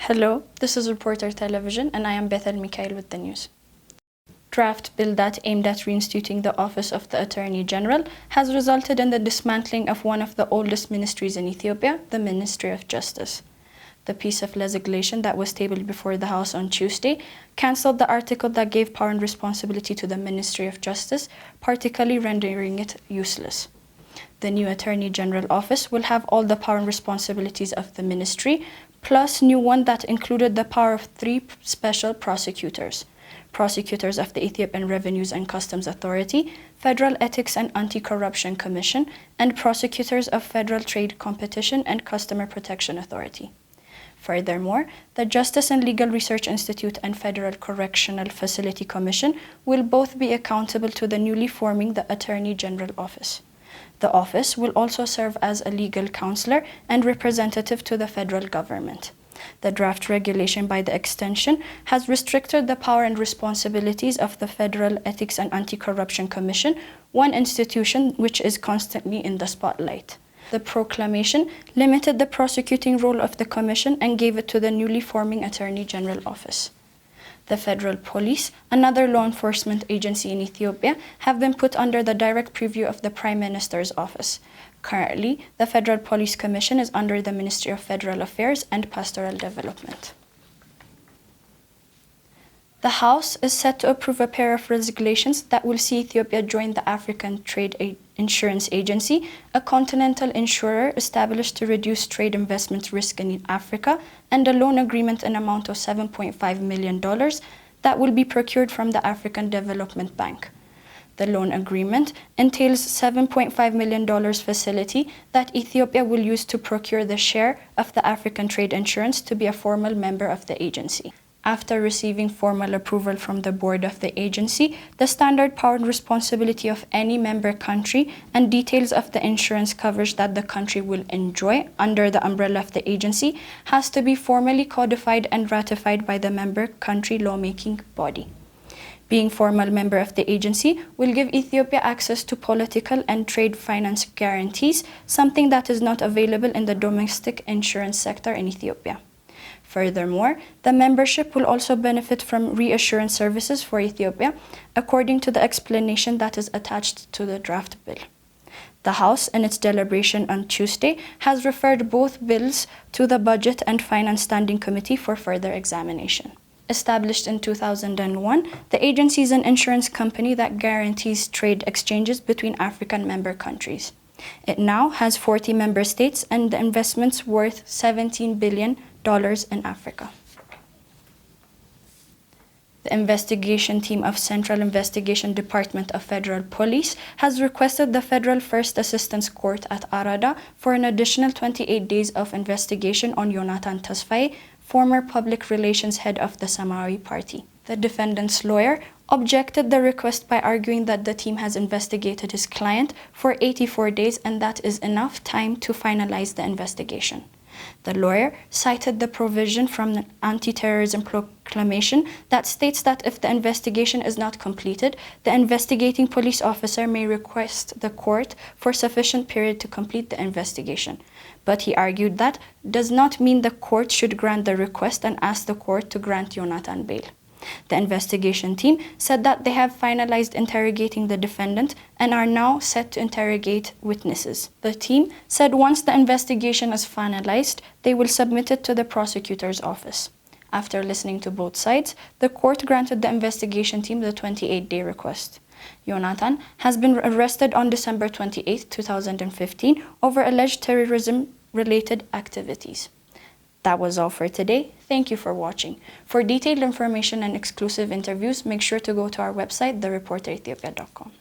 Hello, this is Reporter Television and I am Bethel Mikhail with the news. Draft bill that aimed at reinstituting the office of the Attorney General has resulted in the dismantling of one of the oldest ministries in Ethiopia, the Ministry of Justice. The piece of legislation that was tabled before the House on Tuesday cancelled the article that gave power and responsibility to the Ministry of Justice, particularly rendering it useless. The new Attorney General office will have all the power and responsibilities of the ministry, plus new one that included the power of 3 special prosecutors. Prosecutors of the Ethiopian Revenues and Customs Authority, Federal Ethics and Anti-Corruption Commission, and prosecutors of Federal Trade Competition and Customer Protection Authority. Furthermore, the Justice and Legal Research Institute and Federal Correctional Facility Commission will both be accountable to the newly forming the Attorney General Office. The office will also serve as a legal counselor and representative to the federal government. The draft regulation, by the extension, has restricted the power and responsibilities of the Federal Ethics and Anti-Corruption Commission, one institution which is constantly in the spotlight. The proclamation limited the prosecuting role of the commission and gave it to the newly forming Attorney General Office. The Federal Police, another law enforcement agency in Ethiopia, have been put under the direct purview of the Prime Minister's office. Currently, the Federal Police Commission is under the Ministry of Federal Affairs and Pastoral Development. The House is set to approve a pair of regulations that will see Ethiopia join the African Trade Insurance Agency, a continental insurer established to reduce trade investment risk in Africa, and a loan agreement in amount of $7.5 million that will be procured from the African Development Bank. The loan agreement entails $7.5 million facility that Ethiopia will use to procure the share of the African Trade Insurance to be a formal member of the agency. After receiving formal approval from the board of the agency, the standard power and responsibility of any member country and details of the insurance coverage that the country will enjoy under the umbrella of the agency has to be formally codified and ratified by the member country lawmaking body. Being formal member of the agency will give Ethiopia access to political and trade finance guarantees, something that is not available in the domestic insurance sector in Ethiopia. Furthermore, the membership will also benefit from reassurance services for Ethiopia, according to the explanation that is attached to the draft bill. The House, in its deliberation on Tuesday, has referred both bills to the Budget and Finance Standing Committee for further examination. Established in 2001, the agency is an insurance company that guarantees trade exchanges between African member countries. It now has 40 member states and investments worth $17 billion in Africa. The investigation team of Central Investigation Department of Federal Police has requested the Federal First Assistance Court at Arada for an additional 28 days of investigation on Yonatan Tasfaye, former public relations head of the Samawi Party. The defendant's lawyer objected the request by arguing that the team has investigated his client for 84 days and that is enough time to finalize the investigation. The lawyer cited the provision from the anti-terrorism proclamation that states that if the investigation is not completed, the investigating police officer may request the court for sufficient period to complete the investigation. But he argued that does not mean the court should grant the request and ask the court to grant Yonatan bail. The investigation team said that they have finalized interrogating the defendant and are now set to interrogate witnesses. The team said once the investigation is finalized, they will submit it to the prosecutor's office. After listening to both sides, the court granted the investigation team the 28-day request. Yonatan has been arrested on December 28, 2015 over alleged terrorism-related activities. That was all for today. Thank you for watching. For detailed information and exclusive interviews, make sure to go to our website, thereporterethiopia.com.